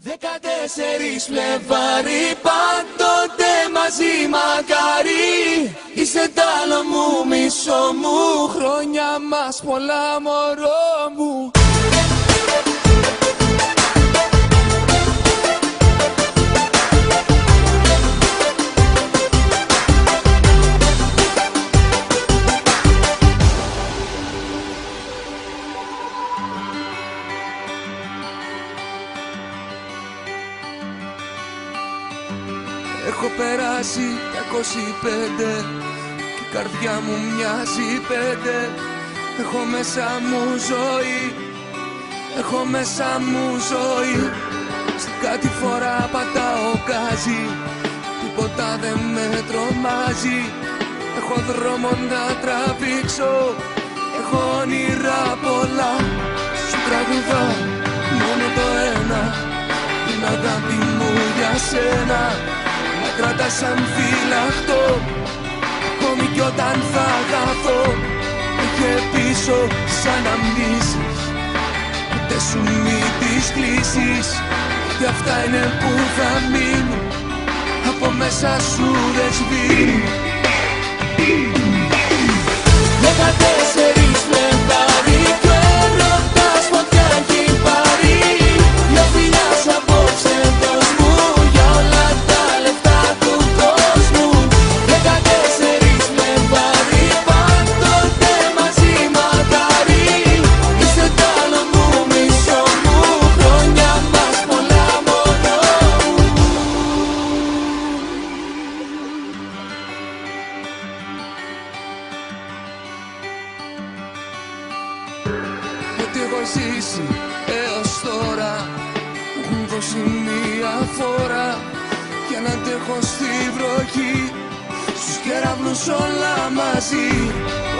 14 Φλεβάρι, πάντοτε μαζί μακάρι. Είσαι τ' άλλο μου, μισό μου, χρόνια μας πολλά μωρό μου. Έχω περάσει τα 25 και η καρδιά μου μοιάζει 5. Έχω μέσα μου ζωή, έχω μέσα μου ζωή. Στην κάτι φορά πατάω γκάζι, τίποτα δεν με τρομάζει. Έχω δρόμο να τραβήξω, έχω όνειρα πολλά. Σου τραγουδάω μόνο το ένα, την αγάπη μου για σένα. Κρατάς σαν φυλαχτό, ακόμη κι όταν θα χαθώ. Είχε πίσω σαν να μνήσεις, ούτε σου μη τις κλείσεις. Και αυτά είναι που θα μείνουν, από μέσα σου δεν σβήνουν. 14 Φλεβάρι κι ο έρωτας φωτιά έχει πάρει. Μια φιλιά σ' απόψε δώσ' μου για όλα τα λεφτά του κόσμου. 14 Φλεβάρι, πάντοτε μαζί μακάρι. Είσαι τ' άλλο μου, μισό μου, χρόνια μας πολλά μωρό μου. Ό,τι έχω ζήσει έως τώρα μου έχουν δώσει μία φορά για να αντέχω στη βροχή. Στους κεραυνούς όλα μαζί,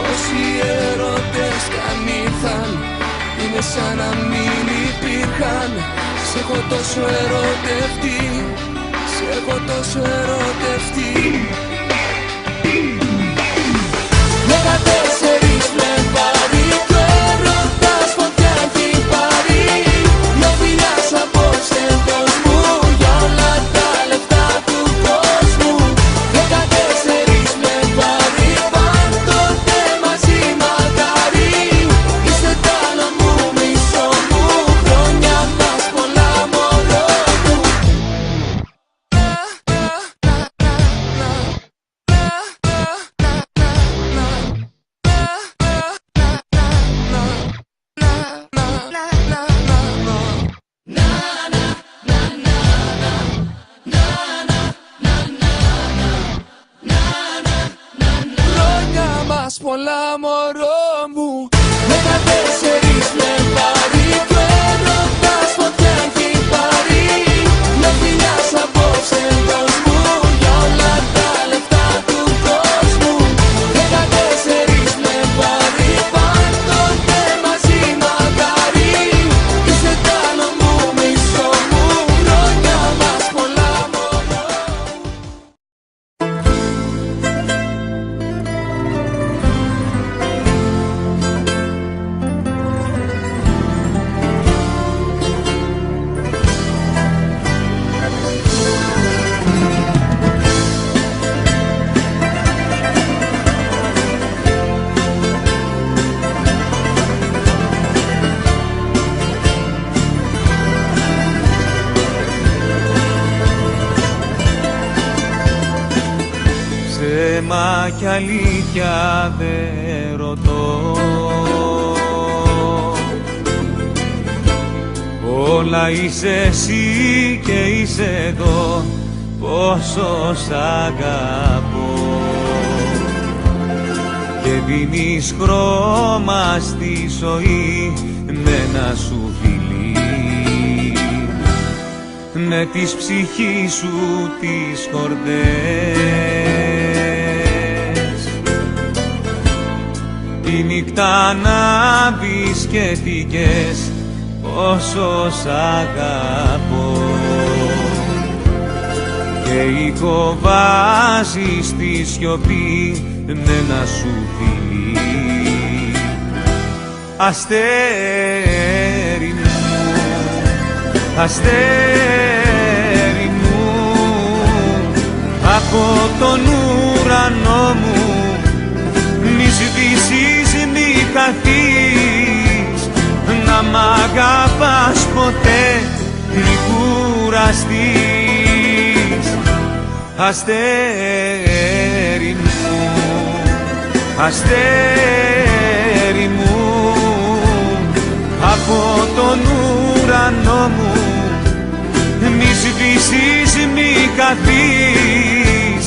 όσοι έρωτες κι αν ήρθαν, είναι σαν να μην υπήρχαν. Σ' έχω τόσο ερωτευτεί, σ' έχω τόσο ερωτευτεί. 14 Φλεβάρι κι ο έρωτας φωτιά έχει πάρει. Μια φιλιά σ' απόψε δώσ' μου για όλα τα λεφτά του κόσμου. 14 Φλεβάρι, πάντοτε μαζί μακάρι. Είσαι τ' άλλο μου, μισό μου, χρόνια μας πολλά μωρό μου. Χρόνια μας πολλά μωρό μου. 14 Φλεβάρι κι ο έρωτας φωτιά έχει πάρει. Μια φιλιά σ' απόψε δώσ' μου για όλα τα λεφτά του κόσμου. 14 Φλεβάρι, πάντοτε μαζί μακάρι. Είσαι τ' άλλο μου, μισό μου, χρόνια μας πολλά μωρό μου. Ψέμα κι αλήθεια δεν ρωτώ, όλα είσαι εσύ και είσαι εδώ, πόσο σ' αγαπώ. Και δίνεις χρώμα στη ζωή με ένα σου φιλί, με τις ψυχής σου τις χορδές. Τη νύχτα ανάβεις και θυκές, πόσο σ' αγαπώ. Και οικοβάζεις τη σιωπή με ένα σου φιλί. Αστέρι μου, αστέρι από τον ουρανό μου. Μη σβήσεις, μη χαθείς, να μ' αγαπάς ποτέ, μη κουραστείς. Αστέρι μου, αστέρι μου, από τον ουρανό μου. Μη σβήσεις, μη χαθείς,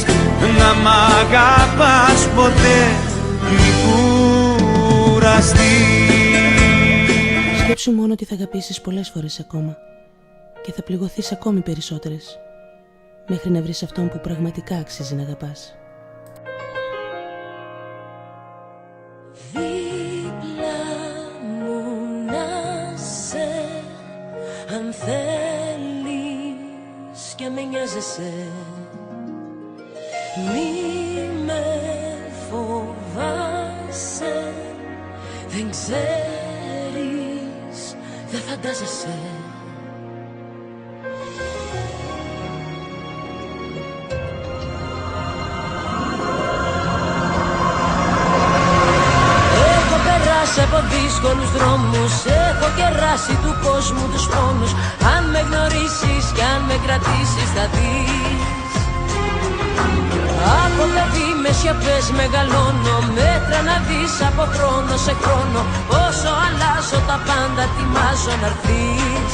να μ' αγαπάς ποτέ, μη κουραστείς. Σκέψου μόνο ότι θα αγαπήσεις πολλές φορές ακόμα και θα πληγωθείς ακόμη περισσότερες, μέχρι να βρεις αυτόν που πραγματικά αξίζει να αγαπάς. Δίπλα μου να σε, αν θέλεις κι αν με νοιάζεσαι. Μη με φοβάσαι, δεν ξέρεις, δεν φαντάζεσαι. Από δύσκολους δρόμους έχω κεράσει του κόσμου τους πόνους. Αν με γνωρίσεις κι αν με κρατήσεις θα δεις. Από παιδί με σιωπές μεγαλώνω, μέτρα να δεις από χρόνο σε χρόνο. Όσο αλλάζω τα πάντα τιμάζω να έρθεις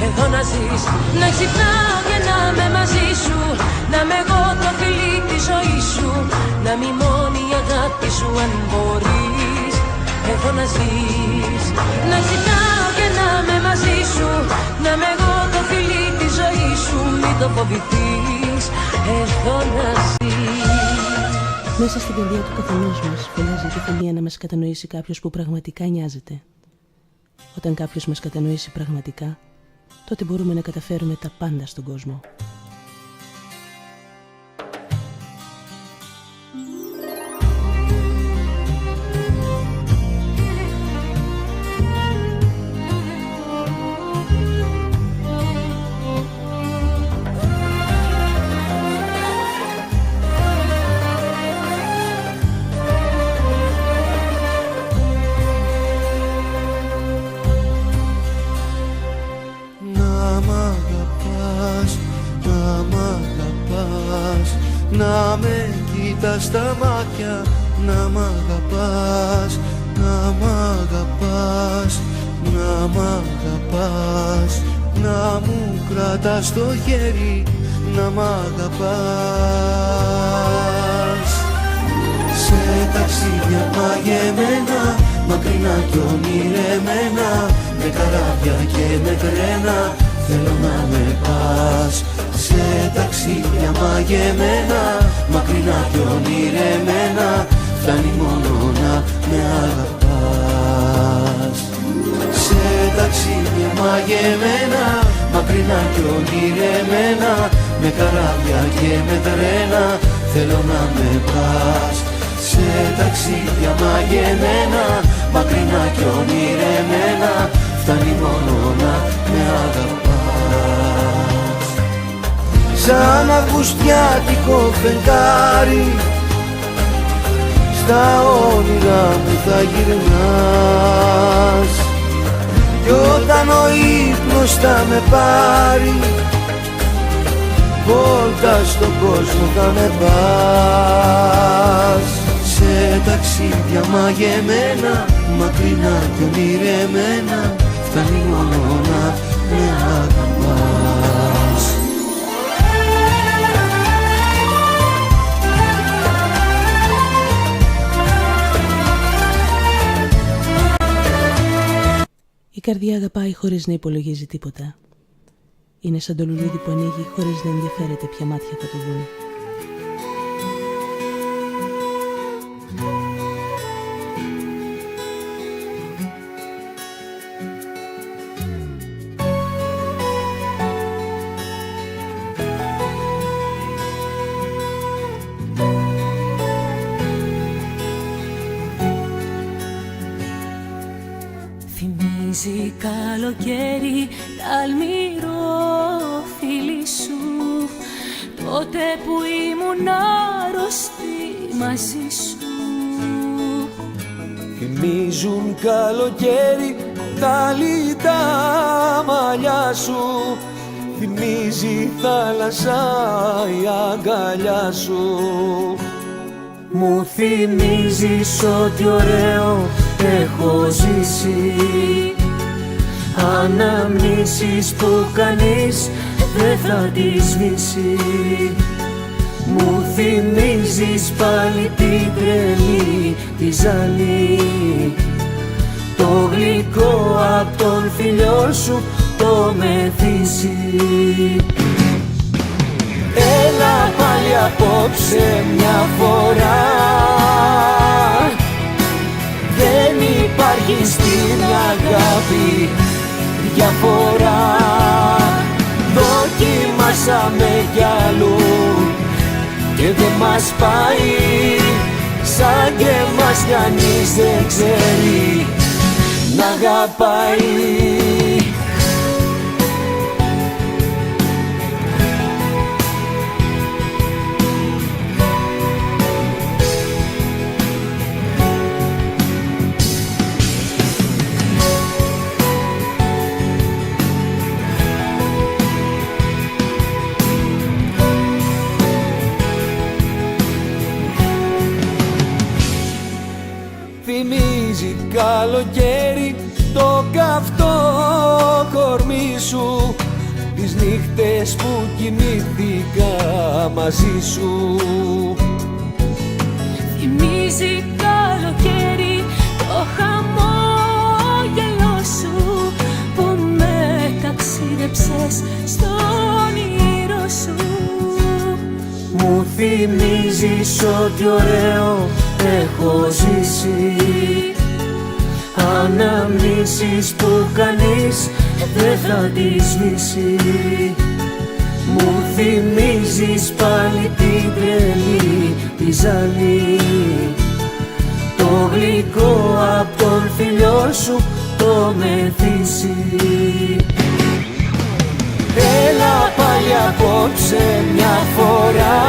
εδώ να ζεις. Να ξυπνάω και να είμαι μαζί σου, να είμαι εγώ το φιλί της ζωής σου, να μη μόνη η αγάπη σου αν μπορείς εδώ να ζεις. Να ξυπνάω και να είμαι μαζί σου, να είμαι εγώ το φιλί της ζωής σου, μην το φοβηθείς εδώ να ζεις. Μέσα στην καρδιά του καθενός μας φυλάζει τη φιλία να μας κατανοήσει κάποιος που πραγματικά νοιάζεται. Όταν κάποιος μας κατανοήσει πραγματικά, τότε μπορούμε να καταφέρουμε τα πάντα στον κόσμο. Να με κοίτας στα μάτια, να μ' αγαπάς, να μ' αγαπάς, να μ' αγαπάς, να μου κρατάς το χέρι, να μ' αγαπάς. Σε ταξίδια μαγεμένα, μακρινά κι ονειρεμένα, με καράβια και με τρένα, θέλω να με πας. Σε ταξίδια μαγεμένα, μακρινά κι ονειρεμένα, φτάνει μόνο να με αγαπάς. Σε ταξίδια μαγεμένα, μακρινά κι ονειρεμένα, με καράβια και με τρένα, θέλω να με πας. Σε ταξίδια μαγεμένα, μακρινά κι ονειρεμένα, φτάνει μόνο να με αγαπάς. Σαν αυγουστιάτικο φεγγάρι, στα όνειρα μου θα γυρνάς. Κι όταν ο ύπνος θα με πάρει, βόλτα στον κόσμο θα με πας. Σε ταξίδια μαγεμένα, μακρινά κι ονειρεμένα, φτάνει μόνο να με αγαπάς. Η καρδιά αγαπάει χωρίς να υπολογίζει τίποτα. Είναι σαν το λουλούδι που ανοίγει χωρίς να ενδιαφέρεται ποια μάτια θα το δουν. Θυμίζει καλοκαίρι τ' αλμυρό φίλι σου, τότε που ήμουν να αρρωστεί μαζί σου. Θυμίζουν καλοκαίρι τα λιτά μαλλιά σου, θυμίζει θάλασσα η αγκαλιά σου. Μου θυμίζεις ό,τι ωραίο έχω ζήσει, αναμνήσεις που κανείς δεν θα τις σβήσει. Μου θυμίζεις πάλι την τρελή τη ζαλή, το γλυκό απ' τον φιλιό σου το μεθύσι. Έλα πάλι απόψε μια φορά, δεν υπάρχει στην αγάπη διαφορά. Δοκιμάσαμε κι αλλού και δεν μας πάει, σαν και μας κανείς δεν ξέρει να αγαπάει. Θυμίζει καλοκαίρι το καυτό κορμί σου, τις νύχτες που κοιμήθηκα μαζί σου. Θυμίζει καλοκαίρι το χαμόγελό σου που με ταξίδεψες στο όνειρο σου. Μου θυμίζεις ό,τι ωραίο έχω ζήσει, αναμνήσεις που κανείς δεν θα τις σβήσει. Μου θυμίζεις πάλι την τρελή τη ζαλή, το γλυκό απ' τον φιλιό σου το μεθύσι. Έλα πάλι απόψε μια φορά,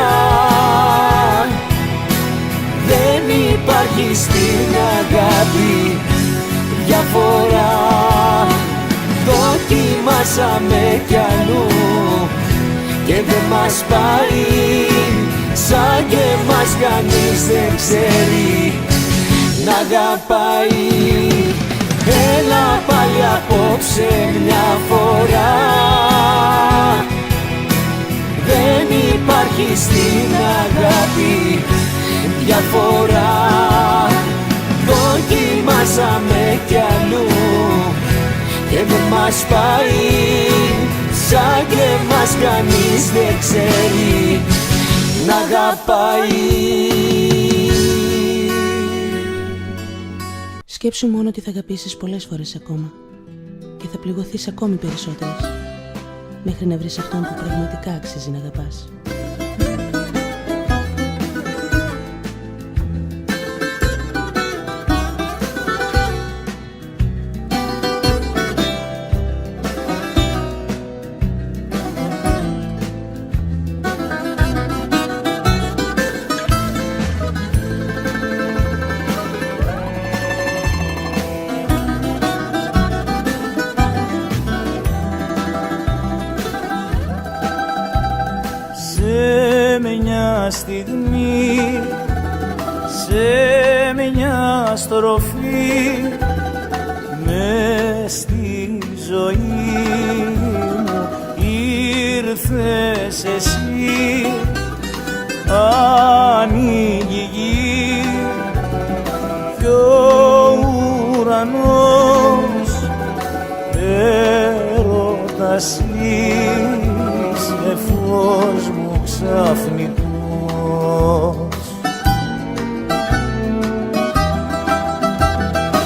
δεν υπάρχει στην αγάπη διαφορά. Δοκιμάσαμε κι αλλού και δεν μας πάει, σαν και μας κανείς δεν ξέρει να αγαπάει. Έλα πάλι απόψε μια φορά, δεν υπάρχει στην αγάπη διαφορά. Δοκιμάσαμε κι αλλού και δεν μας πάει, σαν και μας κανείς δεν ξέρει να αγαπάει. Σκέψου μόνο ότι θα αγαπήσεις πολλές φορές ακόμα και θα πληγωθείς ακόμη περισσότερες, μέχρι να βρεις αυτόν που πραγματικά αξίζει να αγαπάς. Στιγμή, σε μια στροφή μες στη ζωή μου ήρθες εσύ. Ανοίγει η γη κι ο ουρανός, έρωτας είσαι φως μου ξαφνικό.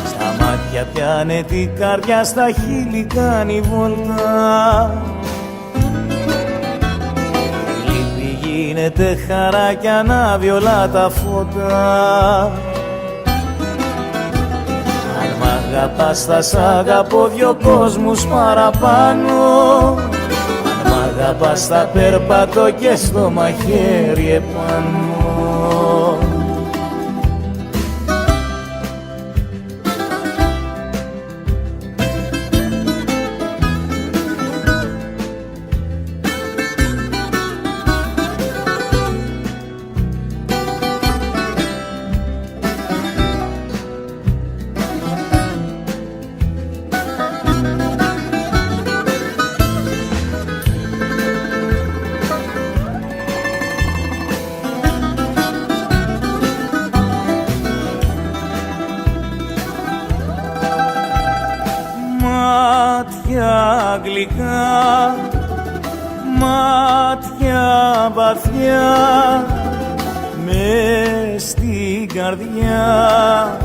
Στα μάτια πιάνε την καρδιά, στα χείλη κάνει βόλτα. Η λύπη γίνεται χαρά κι ανάβει όλα τα φώτα. Αν μ' αγαπάς θα σ' αγαπώ δυο κόσμους παραπάνω. Αν μ' αγαπάς θα περπατώ και στο μαχαίρι επάνω. Μάτια γλυκά, μάτια βαθιά, μες στην καρδιά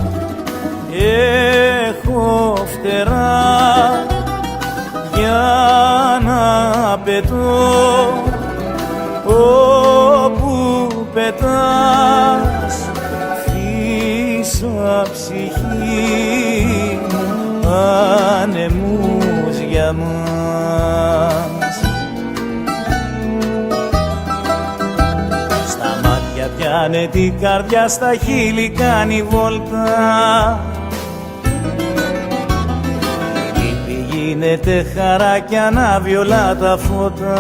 έχω φτερά για να πετώ όπου πετάς, φύσα ψυχή ανεμούς για μας. Στα μάτια πιάνε την καρδιά, στα χείλη κάνει βόλτα. Η λύπη γίνεται χαρά κι ανάβει όλα τα φώτα.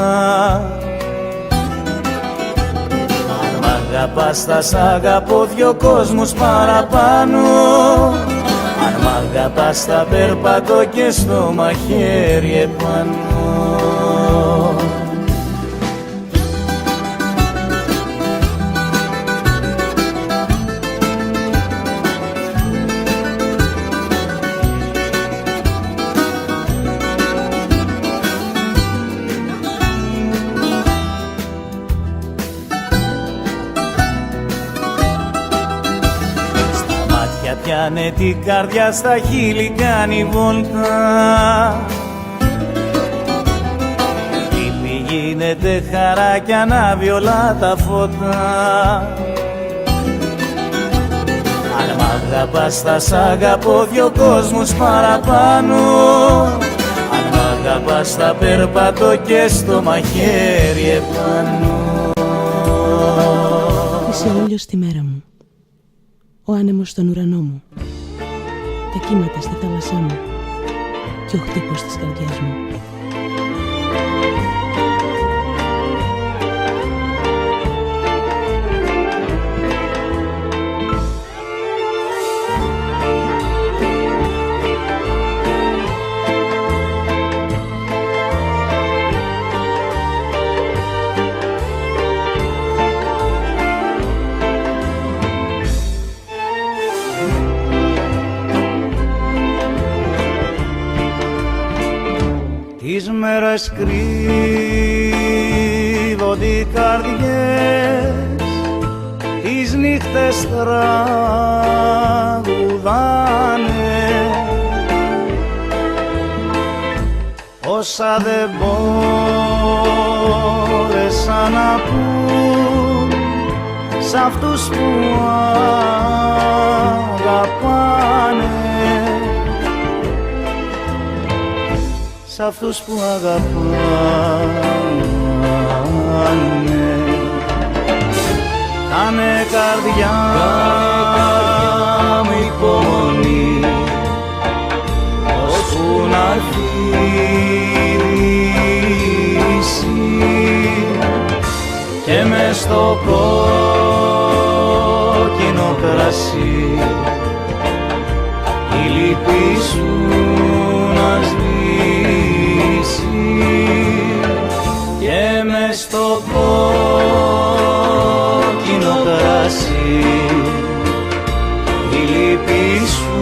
Αν μ' αγαπάς θα σ' αγαπώ δυο κόσμους παραπάνω. Αν μ' αγαπάς θα περπατώ και στο μαχαίρι επάνω. Πιάνε την καρδιά, στα χείλη κάνει βόλτα. Η λύπη γίνεται χαρά κι ανάβει όλα τα φώτα. Αν μ' αγαπάς θα σ' αγαπώ δυο κόσμους παραπάνω. Αν μ' αγαπάς θα περπατώ και στο μαχαίρι επάνω. Είσαι ήλιος στη μέρα μου, ο άνεμος στον ουρανό μου, τα κύματα στη θάλασσά μου και ο χτύπος της καρδιάς μου. Τις μέρες κρύβονται οι καρδιές, τις νύχτες τραγουδάνε. Όσα δεν μπόρεσαν να πουν σ' αυτούς που αγαπάνε, σ' αυτούς που αγαπάνε. Κάνε καρδιά μου υπομονή, ώσπου να'ρθεί η δύση και μες στο κόκκινο κρασί η λύπη σου να σβήσει και μες στο κόκκινο κρασί η λύπη σου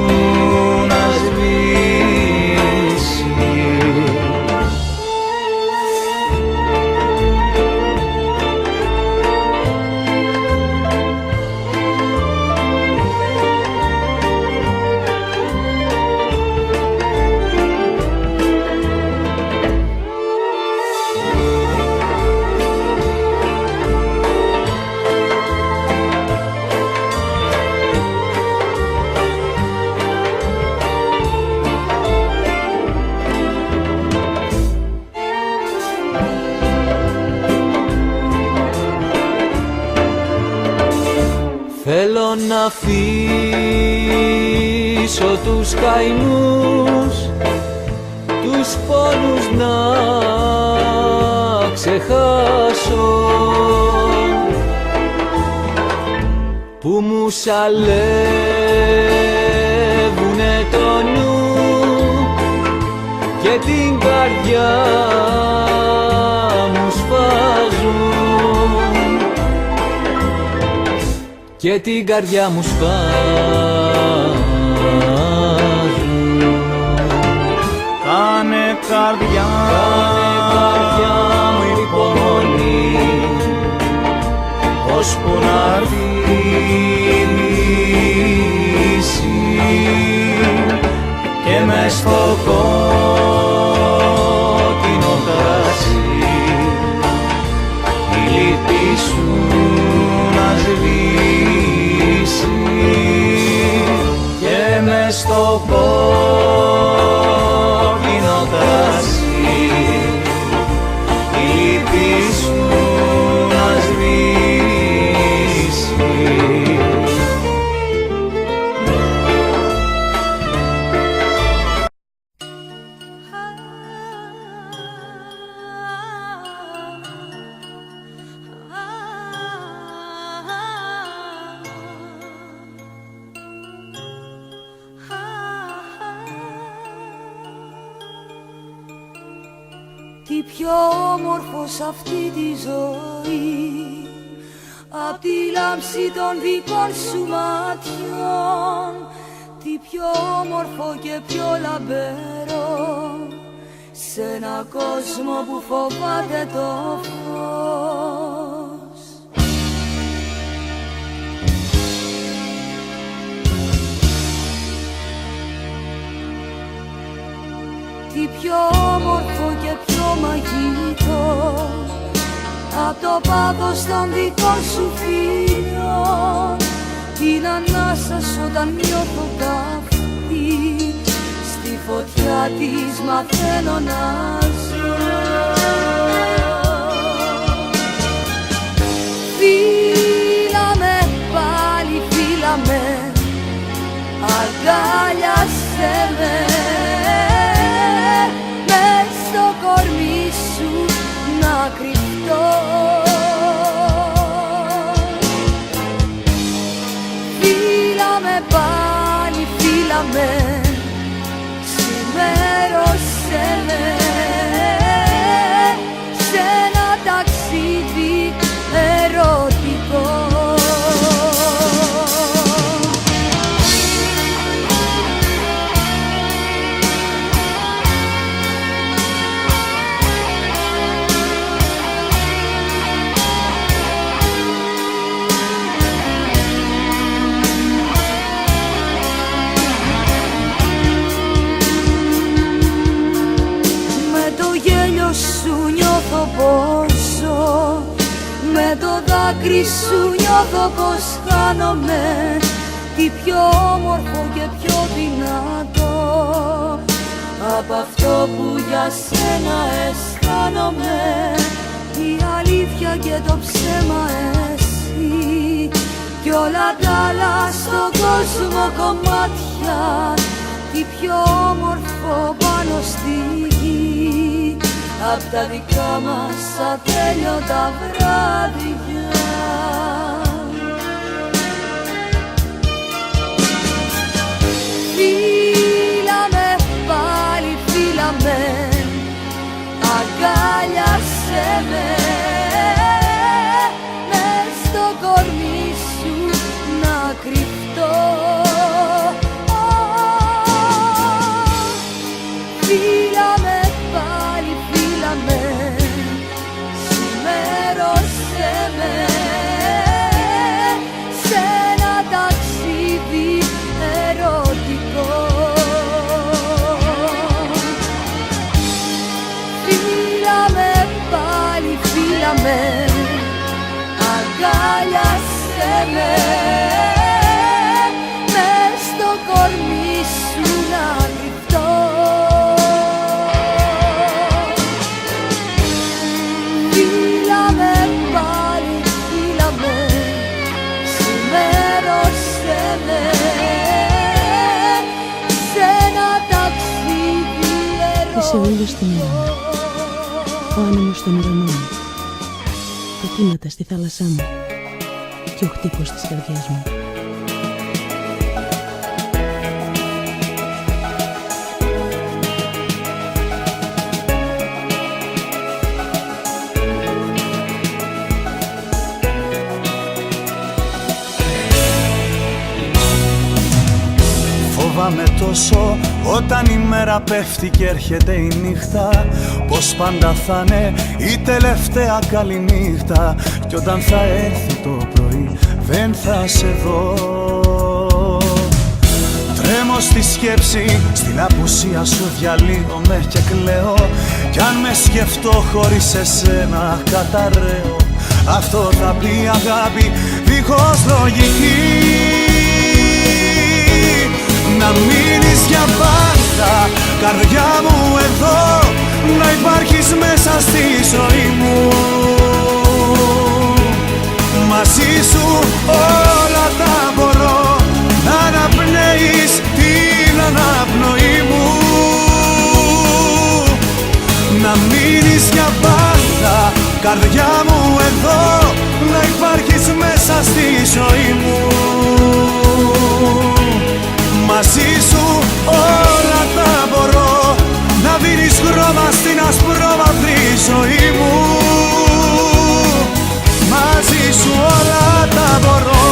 να σβήσει. Θέλω να αφήσω τους καημούς, τους πόνους να ξεχάσω, που μου σαλεύουνε το νου και την καρδιά μου σφάζουν, και την καρδιά μου σφάζουν. Κάνε καρδιά μου υπομονή, ώσπου να'ρθεί η λύση και μες στο κόκκινο κράσι η λύπη σου να σβήσει, και μες στο κόκκινο κράσι η λύπη σου να σβήσει. Τι πιο όμορφο σ' αυτή τη ζωή, απ' τη λάμψη των δικών σου ματιών, τι πιο όμορφο και πιο λαμπερό, σ' ένα κόσμο που φοβάται το φως. Τι πιο όμορφο και πιο μαγικό, απ' το πάθος των δικών σου φίλων, την ανάσα σου όταν νιώθω καυτή, στη φωτιά της μαθαίνω να ζω. Φίλα με πάλι, φίλα με, αγκάλιασέ με, μες στο κορμί σου να κρυφτώ. Φίλα με πάλι, φίλα με, ξημέρωσέ με, σε ένα ταξίδι ερωτικό. Σου νιώθω πως ζω, με το δάκρυ σου νιώθω πως χάνομαι, τι πιο όμορφο και πιο δυνατό απ' αυτό που για σένα αισθάνομαι, η αλήθεια και το ψέμα εσύ, κι όλα τα άλλα στον κόσμο κομμάτια, τι πιο όμορφο πάνω στη γη, απ' τα δικά μας ατέλειωτα βράδια. Φίλα με πάλι, φίλα με, αγκάλιασέ με, μες στο κορμί σου να κρυφτώ. Φίλα με πάλι, φίλα με, ξημέρωσέ με, σε ένα ταξίδι ερωτικό. Φίλα με πάλι, φίλα με, αγκάλιασέ με, μες στο κορμί σου να κρυφτώ. Φίλα με πάλι, φίλα με, ξημέρωσέ Είσαι ο ήλιος στη μέρα μου, ο άνεμος στον ουρανό μου, τα κύματα στη θάλασσά μου και ο χτύπος της καρδιάς μου. Φοβάμαι τόσο όταν η μέρα πέφτει και έρχεται η νύχτα, πως πάντα θα είναι η τελευταία καλή νύχτα. Κι όταν θα έρθει το πρωί δεν θα σε δω. Τρέμω στη σκέψη, στην απουσία σου διαλύομαι και κλαίω. Κι αν με σκεφτώ χωρίς εσένα καταραίω. Αυτό θα πει αγάπη δίχως λογική. Να μείνεις για πάντα, καρδιά μου εδώ, να υπάρχεις μέσα στη ζωή μου. Μαζί σου όλα τα μπορώ, να αναπνέεις την αναπνοή μου. Να μείνεις για πάντα, καρδιά μου εδώ, να υπάρχεις μέσα στη ζωή μου. Μαζί σου όλα τα μπορώ, να δίνεις χρώμα στην ασπρόμαυρη ζωή μου. Μαζί σου όλα τα μπορώ.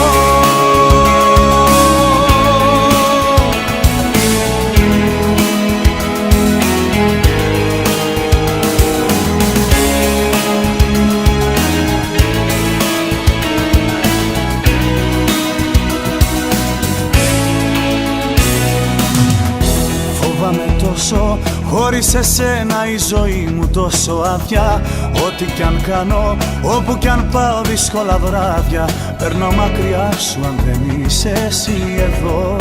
Χωρίς εσένα η ζωή μου τόσο άδεια. Ό,τι κι αν κάνω, όπου κι αν πάω δύσκολα βράδια, παίρνω μακριά σου αν δεν είσαι εσύ εδώ.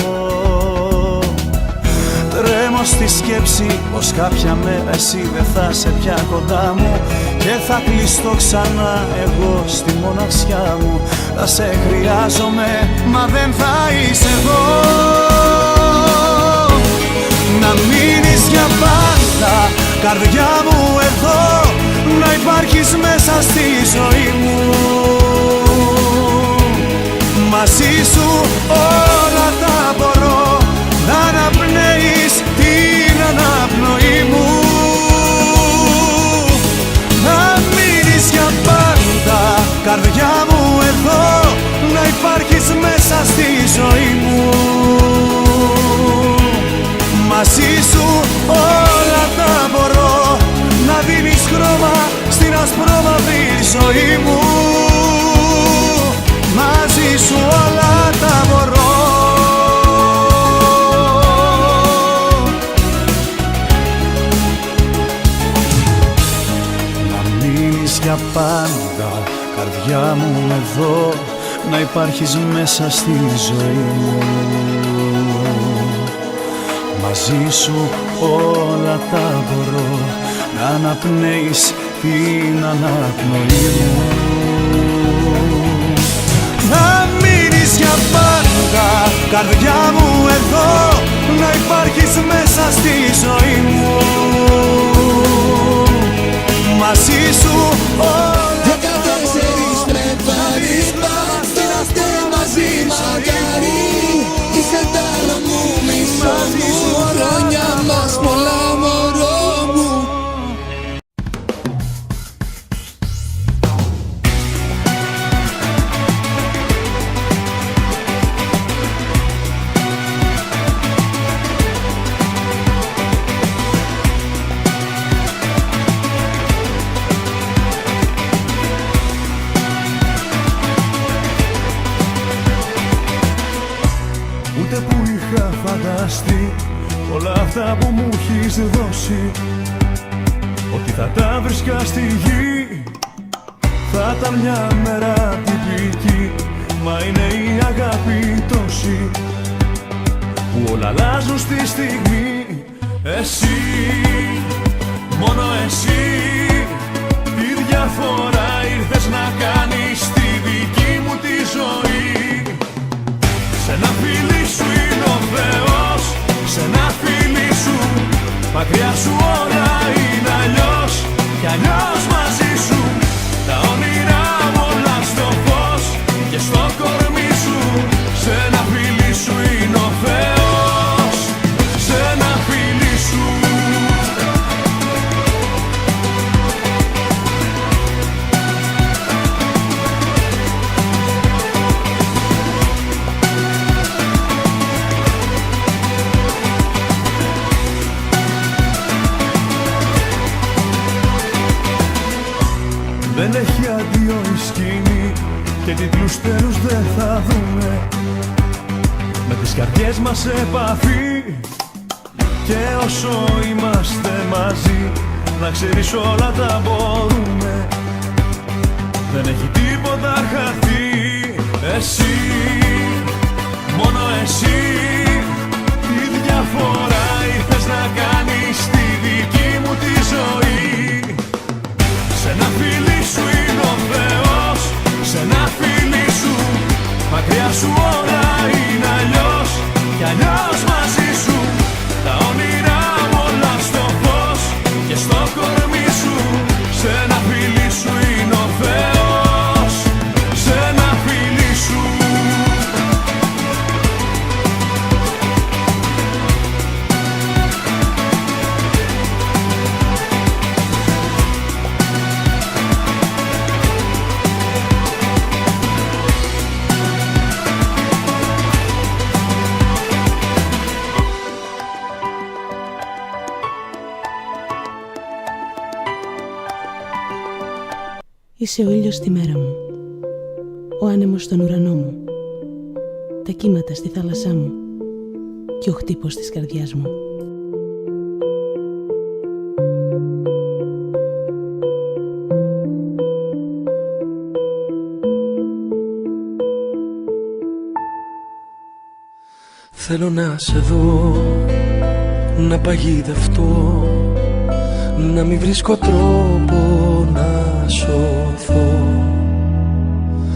Τρέμω στη σκέψη πως κάποια μέρα εσύ δεν θα είσαι πια κοντά μου και θα κλειστώ ξανά εγώ στη μοναξιά μου. Θα σε χρειάζομαι μα δεν θα είσαι εδώ. Να μείνεις για πάντα, καρδιά μου εδώ, να υπάρχεις μέσα στη ζωή μου. Μαζί σου όλα τα μπορώ, να αναπνέεις την αναπνοή μου. Να μείνεις για πάντα, καρδιά μου εδώ, να υπάρχεις μέσα στη ζωή μου. Μαζί σου όλα τα μπορώ, να δίνεις χρώμα στην ασπρόμαυρη ζωή μου. Μαζί σου όλα τα μπορώ. Να μείνεις για πάντα, καρδιά μου εδώ, να υπάρχεις μέσα στη ζωή μου. Μαζί σου όλα τα μπορώ, να αναπνέεις την αναπνοή μου. Να μείνεις για πάντα, καρδιά μου εδώ, να υπάρχεις μέσα στη ζωή μου. Μαζί σου όλα τα μπορώ, να δεις είμαστε μαζί μακάρι. Είσαι τα μου μισό μου, χρόνια μας πολλά μωρό μου. Ούτε που είχα φανταστεί όλα αυτά που μου έχεις δώσει, ότι θα τα βρίσκα στη γη. Θα ήταν μια μέρα τυπική, μα είναι η αγάπη τόση που όλα αλλάζουν στη στιγμή. Εσύ, μόνο εσύ, τι διαφορά ήρθες να κάνεις στη δική μου τη ζωή. Σ' ένα φίλι σου είναι ο Θεός, σ' ένα φίλι σου, μακριά σου όλα Δεν έχει αντίο η σκηνή και τίτλους τέλους δεν θα δούμε. Με τις καρδιές μας σε επαφή και όσο είμαστε μαζί, να ξέρεις όλα τα μπορούμε. Δεν έχει τίποτα χαθεί. Εσύ, μόνο εσύ, τι διαφορά ήρθες να κάνεις στη δική μου τη ζωή. Σ' ένα φίλι σου είναι ο Θεός, σ' ένα φίλι σου μακριά σου όλα είναι αλλιώς. Κι αλλιώς μαζί σου τα όνειρά μου όλα στο φως και στο κορμί σου. Σ' ένα φίλι σου είναι ο Θεός, σ' ένα φίλι σου. Είσαι ο ήλιος στη μέρα μου, ο άνεμος στον ουρανό μου, τα κύματα στη θάλασσά μου και ο χτύπος της καρδιάς μου. Θέλω να σε δω, να παγιδευτώ, να μην βρίσκω τρόπο να σωθώ.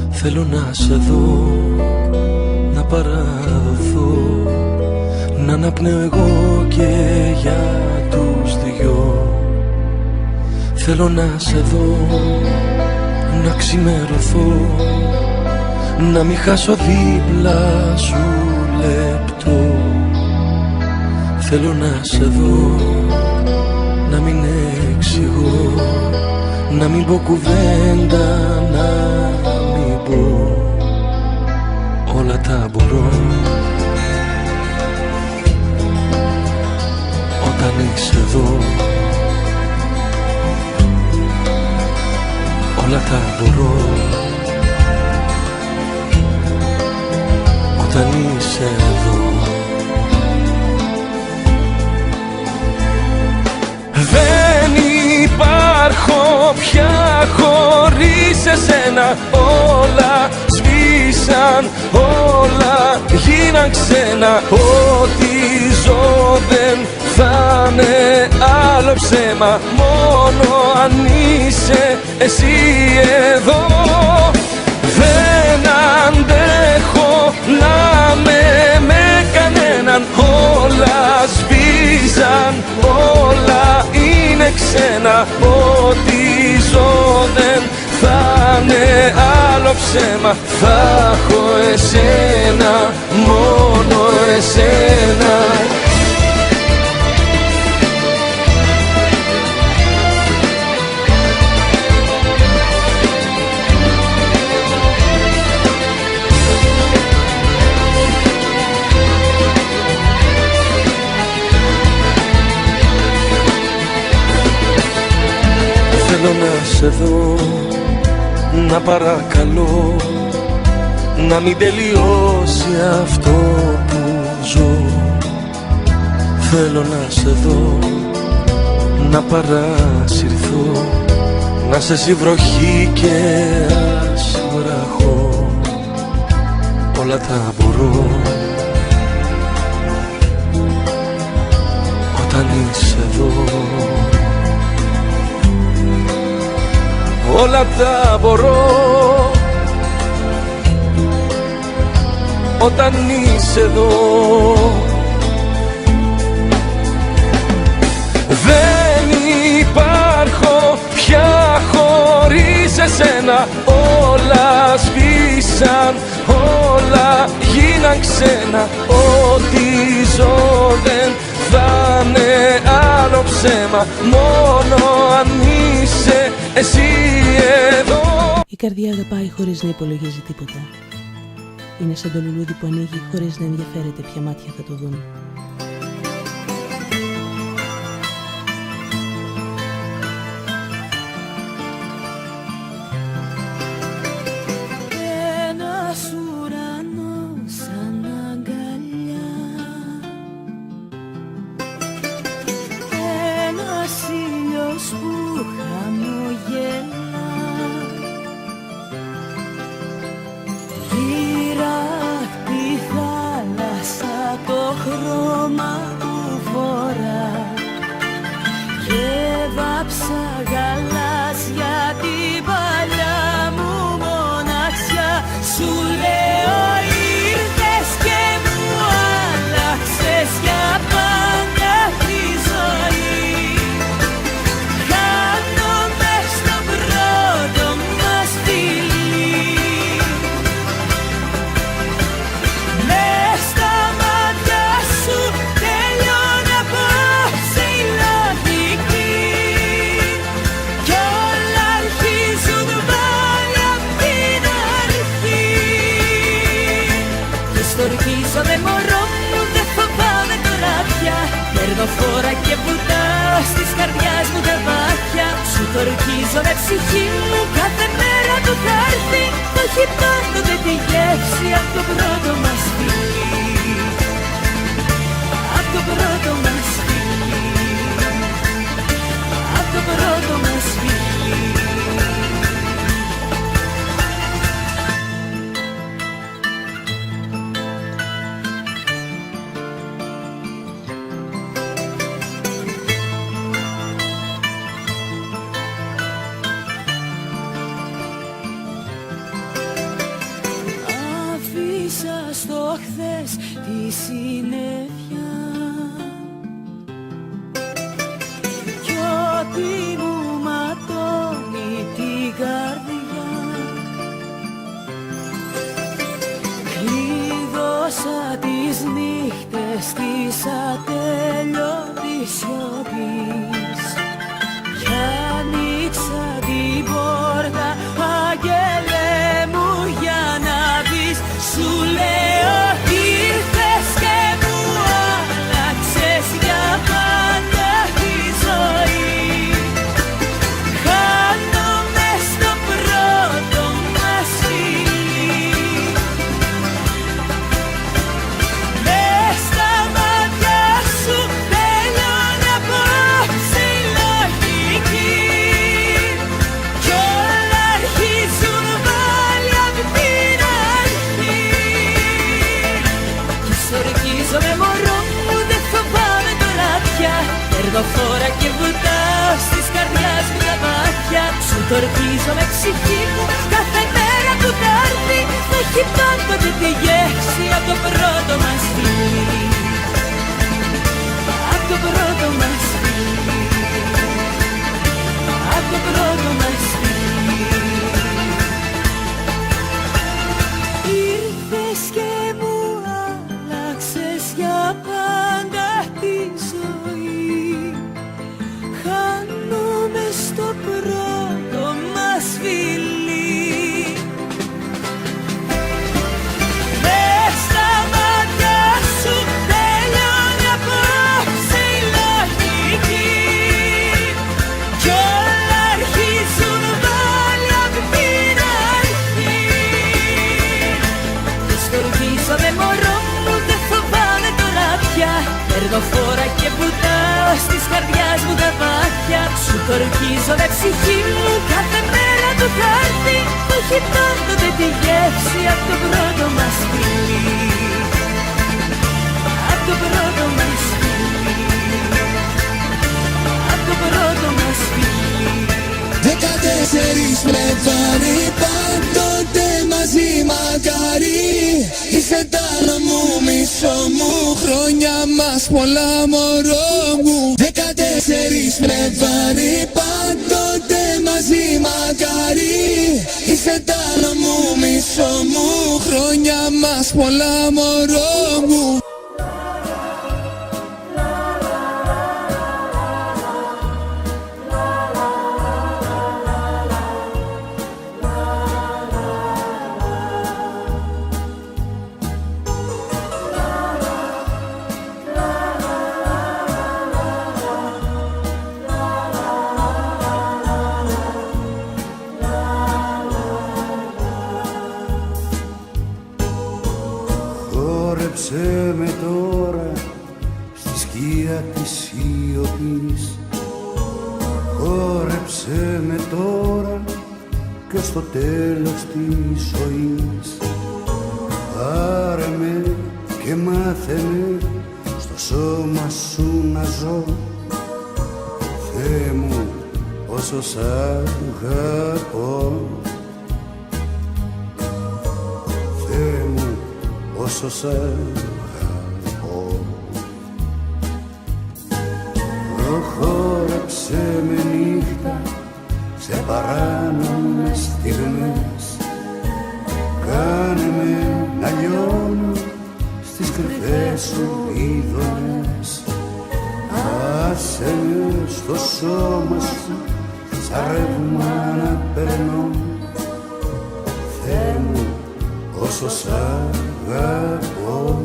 Θέλω να σε δω, να παραδοθώ, να αναπνέω εγώ και για τους δυο. Θέλω να σε δω, να ξημερωθώ, να μην χάσω δίπλα σου λεπτό. Θέλω να σε δω, να μην εξηγώ, να μην πω κουβέντα, να μην πω. Όλα τα μπορώ όταν είσαι εδώ. Όλα τα μπορώ όταν είσαι εδώ. Δεν υπάρχω πια χωρίς εσένα. Όλα σβήσαν, όλα γίναν ξένα. Ό,τι ζω δεν θα είναι άλλο ψέμα, μόνο αν είσαι εσύ εδώ. Δεν αντέχω να με κανέναν. Όλα σβήσαν, όλα είναι ξένα. Ό,τι ζω δεν θα είναι άλλο ψέμα. Θα έχω εσένα, μόνο εσένα. Θέλω να σε δω, να παρακαλώ, να μην τελειώσει αυτό που ζω. Θέλω να σε δω, να παρασυρθώ, να σε βροχή και ας βραχώ. Όλα τα μπορώ όταν είσαι εδώ. Όλα τα μπορώ όταν είσαι εδώ. Δεν υπάρχω πια χωρίς εσένα. Όλα σβήσαν, όλα γίναν ξένα. Ό,τι ζω δεν θα είναι άλλο ψέμα, μόνο αν είσαι εσύ εδώ. Η καρδιά αγαπάει χωρίς να υπολογίζει τίποτα. Είναι σαν το λουλούδι που ανοίγει χωρίς να ενδιαφέρεται ποια μάτια θα το δουν. Εργοφόρα και βουτάω στις καρδιάς μου τα βάθια. Σου το ορκίζω με ψυχή μου κάθε μέρα του θα έρθει. Το έχει πάντοτε τη γεύση απ' το πρώτο μας φιλί. Απ' το πρώτο μας φιλί. Απ' το πρώτο μας φιλί. Στο χθες τη συννεφιά κι ό,τι μου ματώνει την καρδιά κλείδωσα τις νύχτες της ατέλειωτης σιωπής κι άνοιξα την πόρτα, άγγελε μου, για να δεις. Σου λέω ήρθες και μου άλλαξες για πάντα τη ζωή. Χάνομαι στο πρώτο μας φιλί. Μες στα μάτια σου τελειώνει απόψε η λογική κι όλα αρχίζουν πάλι απ' την αρχή. Ορκίζομαι μωρό μου, δεν φοβάμαι τώρα πια. Εργοφόρα και βουτάω στις καρδιάς μου τα μάτια. Σου το ορκίζω με ψυχή μου κάθε μέρα που θα έρθει. Θα έχει πάντοτε τη γεύση απ' το πρώτο μας φιλί. Απ' το πρώτο μας φιλί. Απ' το πρώτο μας φιλί. Ήρθες και μου για πάντα τη ζωή. Χάνομαι στο πρώτο μας φιλί. Μες στα μάτια σου τελειώνει απόψε η λογική κι όλα αρχίζουν πάλι απ' την αρχή. Και στοργίζομαι μωρό μου, δεν φοβάμαι τώρα πια. Εργοφόρα και βουτάω στις καρδιάς μου τα βάθια. Σου το ορκίζω με ψυχή μου κάθε μέρα του θα έρθει. Το έχει πάντοτε τη γεύση απ' το πρώτο μας φιλί. Απ' το πρώτο μας φιλί. Απ' το πρώτο μας φιλί. 14 Φλεβάρι, πάντοτε μαζί μακάρι. Είσαι τάλο μου, μισό μου, χρόνια μας πολλά μωρό μου. 14 Φλεβάρι, πάντοτε μαζί μακάρι. Είσαι τάλο μου, μισό μου, χρόνια μας πολλά μωρό μου. Χόρεψε με τώρα στη σκία της σιωπής. Χόρεψε με τώρα και στο τέλος της ζωής. Πάρε με και μάθε με στο σώμα σου να ζω. Θεέ μου, όσο σ' αγαπώ. Θεέ μου, όσο σ' αγαπώ. Προχώρεψε με νύχτα σε παράνομες στιγμές. Κάνε με να λιώνω στις κρυφές σου ειδονές. Άσε με στο σώμα σου σαν ρεύμα να περνώ. Θεέ μου, όσο σ' αγαπώ.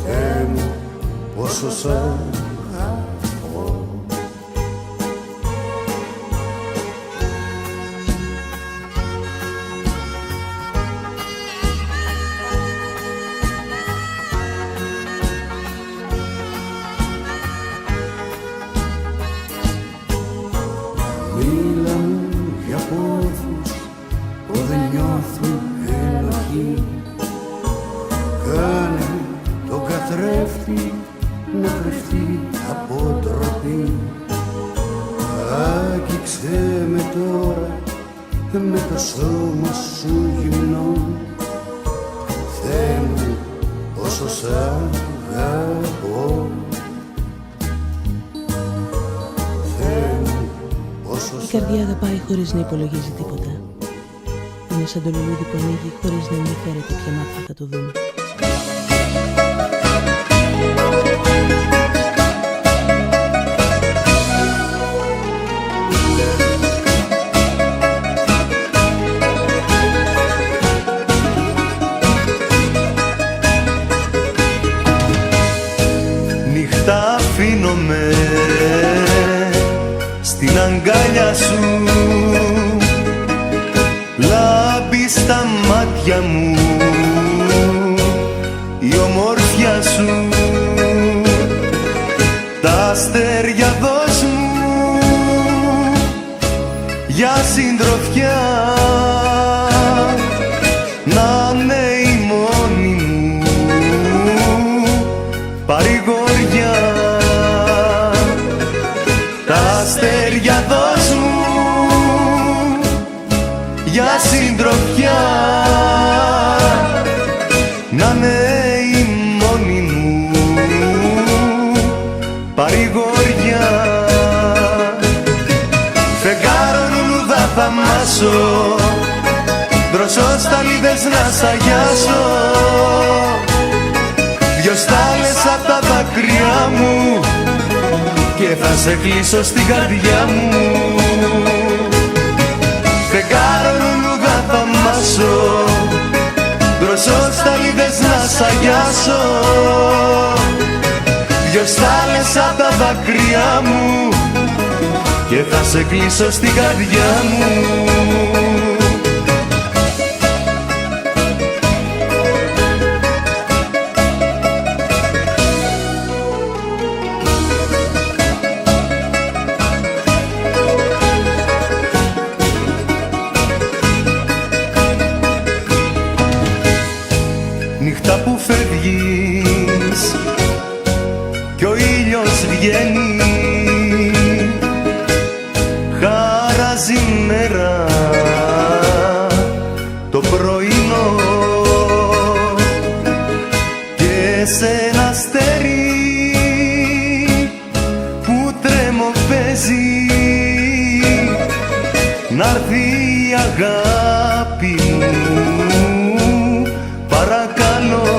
Θεέ μου, όσο σ' αγαπώ. Μίλα μου για πόθους που δεν νιώθουν ενοχή. Κάνε τον καθρέφτη να κρυφτεί από τροπή. Άγγιξε με τώρα με το σώμα σου γυμνό. Θεέ μου όσο σ' αγαπώ. Η καρδιά αγαπάει χωρίς να υπολογίζει τίποτα. Είναι σαν το λουλούδι που ανοίγει χωρίς να ενδιαφέρεται ποια μάτια θα το δουν. Νύχτα αφήνομαι στην αγκάλια σου, λάμπει στα μάτια μου η ομορφιά σου. Τα αστέρια δώσ' μου για συντροφιά, να είναι η μόνη μου παρηγοριά. Τα αστέρια δώσ' μου για συντροφιά, να είναι η μόνη μου παρηγοριά. Φεγγάρο λουλούδα θα μάσω, δροσό σταλίδες να σ' αγιάσω. Δυο στάλες απ' τα δάκρυά μου και θα σε κλείσω στην καρδιά μου. Φεγγάρο λουλούδα θα μάσω, δροσό σταλίδες να σ' αγιάσω. Δυο στάλες απ' τα δάκρυά μου και θα σε κλείσω στην καρδιά μου. Νύχτα που φεύγεις κι ο ήλιος βγαίνει, χαράζει μέρα το πρωινό και σε ένα αστέρι που τρέμω παίζει να'ρθεί η αγάπη μου παρακαλώ.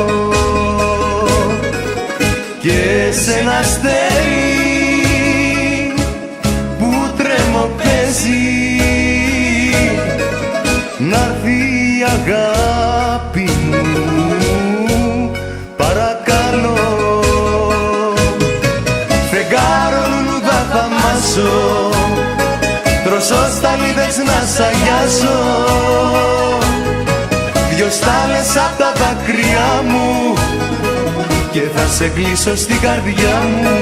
Και σε ένα αστέρι που τρέμω παίζει να'ρθεί η αγάπη μου παρακαλώ. Φεγγάρο λουλούδα θα μάσω, δροσό σταλίδες να σ' αγιάσω. Δυο στάλες απ' τα δάκρυά μου και θα σε κλείσω στην καρδιά μου.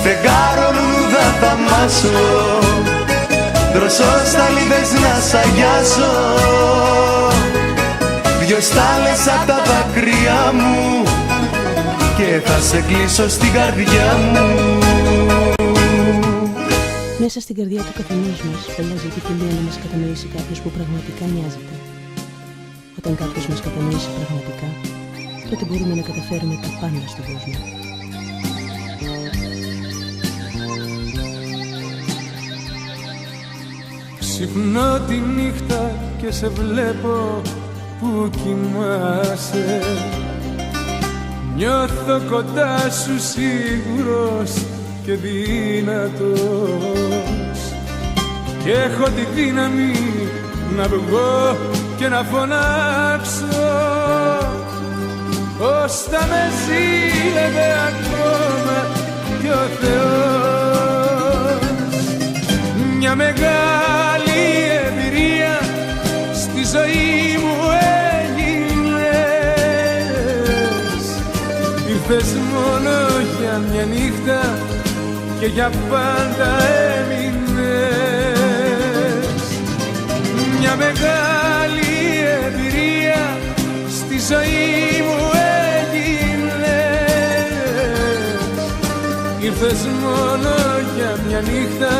Φεγγάρο λουλούδα θα μάσω, δροσό σταλίδες να σ' αγιάσω. Δυο στάλες απ' τα δάκρυά μου και θα σε κλείσω στην καρδιά μου. Μέσα στην καρδιά του καθενός μας φωλιάζει τη φιλία να μας κατανοήσει κάποιος που πραγματικά νοιάζεται. Όταν κάποιος μας κατανοήσει πραγματικά, τότε μπορούμε να καταφέρουμε τα πάντα στον κόσμο. Ξυπνώ τη νύχτα και σε βλέπω που κοιμάσαι. Νιώθω κοντά σου σίγουρος και δυνατός και έχω τη δύναμη να βγω και να φωνάξω. πως θα με ζήλευε ακόμα κι ο Θεός. Μια μεγάλη εμπειρία στη ζωή μου έγινες. Ήρθες μόνο για μια νύχτα και για πάντα έμεινες. Μια μεγάλη εμπειρία στη ζωή μου έγινες. Ήρθες μόνο για μια νύχτα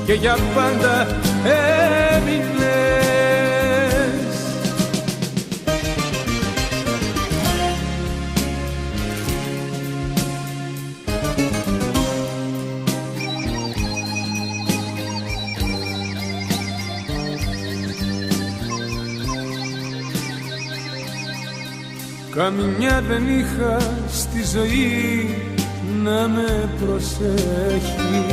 και για πάντα έμεινες. Καμιά δεν είχα στη ζωή να με προσέχει.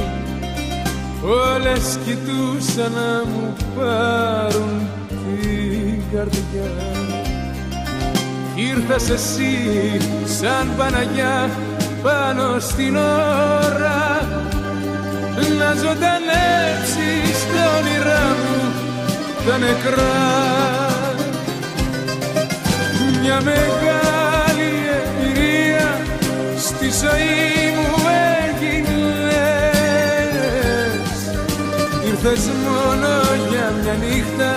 Όλες κοιτούσαν να μου πάρουν την καρδιά. Ήρθες εσύ σαν Παναγιά πάνω στην ώρα να ζωντανέψεις τα όνειρά μου τα νεκρά. Μια μεγάλη εμπειρία στη ζωή μου έγινες. Ήρθες μόνο για μια νύχτα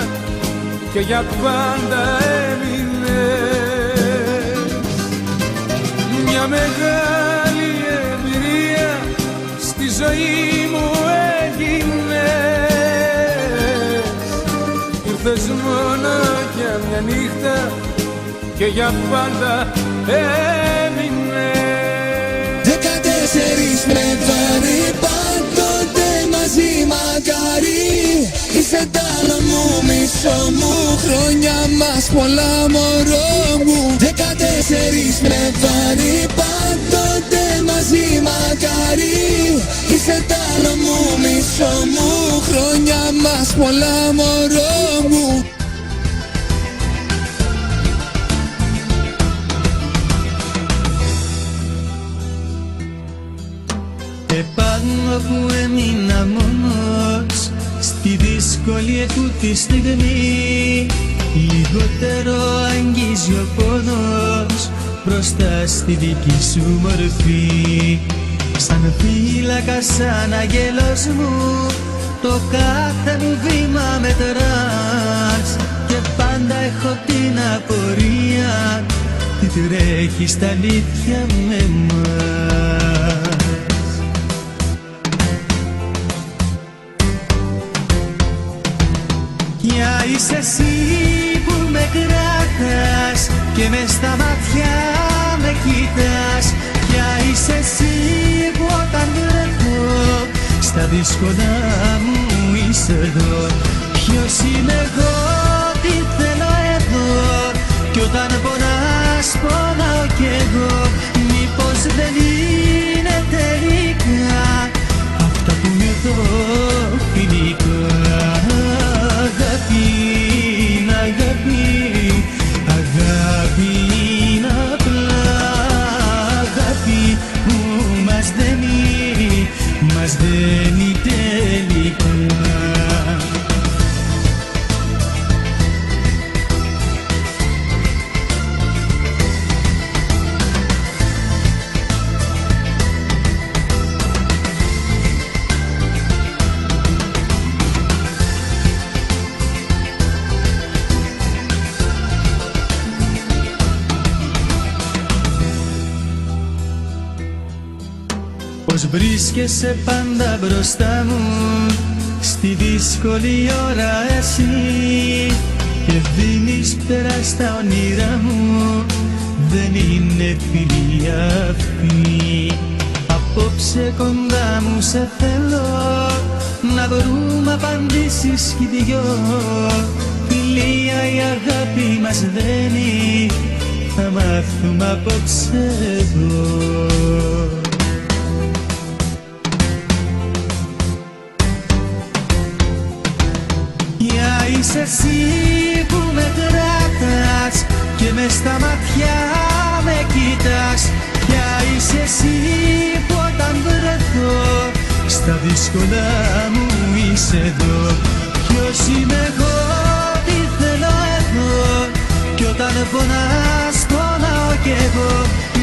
και για πάντα έμεινες. Μια μεγάλη εμπειρία στη ζωή μου έγινες. Ήρθες μόνο για μια νύχτα και για πάντα έμεινες. 14 Φλεβάρι, πάντοτε μαζί μακάρι. Είσαι τ' άλλο μου, μισό μου, χρόνια μας πολλά μωρό μου. 14 Φλεβάρι, πάντοτε μαζί μακάρι. Είσαι τ' άλλο μου, μισό μου, χρόνια μας πολλά μωρό μου. Επάνω που έμεινα μόνος στη δύσκολη ετούτη στιγμή, λιγότερο αγγίζει ο πόνος μπροστά στη δική σου μορφή. Σαν φύλακα, σαν αγγέλος μου, το κάθε μου βήμα μετράς. Και πάντα έχω την απορία, τι τρέχει στα αλήθεια με εμάς. Ποια είσαι εσύ που με κράτας και μες στα μάτια με κοίτας. Ποια είσαι εσύ που όταν βρεθώ στα δύσκολα μου είσαι εδώ. Ποιος είμαι εγώ, τι θέλω εδώ, κι όταν πονάς πονάω κι εγώ. Μήπως δεν είναι τελικά αυτά που με δω φιλικά. Αγάπη είναι αγάπη, αγάπη είναι απλά. Αγάπη που μας δένει τελικά. Πως βρίσκεσαι πάντα μπροστά μου στη δύσκολη ώρα εσύ, και δίνεις πέρα στα όνειρά μου, δεν είναι φιλία αυτή. Απόψε κοντά μου σε θέλω, να βρούμε απαντήσεις κι οι δυο. Φιλία η αγάπη μας δένει, θα μάθουμε απόψε εδώ. Είσαι εσύ που με κράτας και μες στα μάτια κοιτάς. Ποια είσαι εσύ που όταν βρεθώ στα δύσκολα μου είσαι εδώ. Ποιος είμαι εγώ, τι θέλω εδώ, κι όταν πονάς πονάω κι εγώ.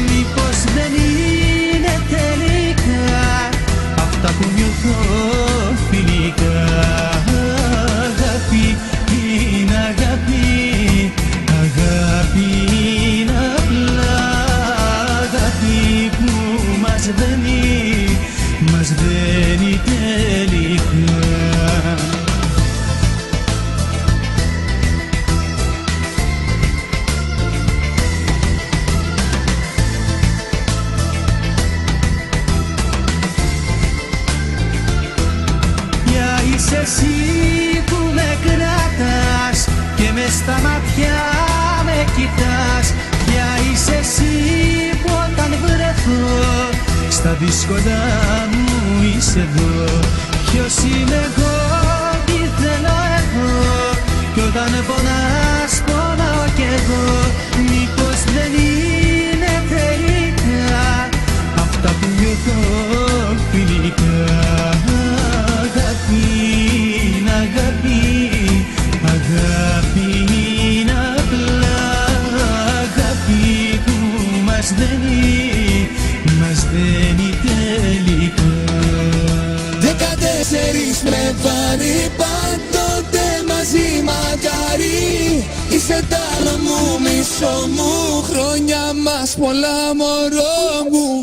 Μήπως δεν είναι τελικά αυτά που νιώθω φιλικά. Αγάπη είναι αγάπη, αγάπη είναι απλά αγάπη που μας δένει τελικά. Είσαι εσύ που με κράτας και μες στα μάτια με κοιτάς. Ποια είσαι εσύ που όταν βρεθώ στα δύσκολα μου είσαι εδώ. Ποιος είμαι εγώ, τι θέλω εγώ, κι όταν πονάς πονάω κι εγώ. Μήπως δεν είναι τελικά αυτά που νιώθω φιλικά. Αγάπη είναι αγάπη, αγάπη είναι απλά αγάπη που μας δένει τελικά. 14 Φλεβάρι, πάντοτε μαζί μακάρι. Είσαι τ' άλλο μου, μισό μου, χρόνια μας πολλά μωρό μου.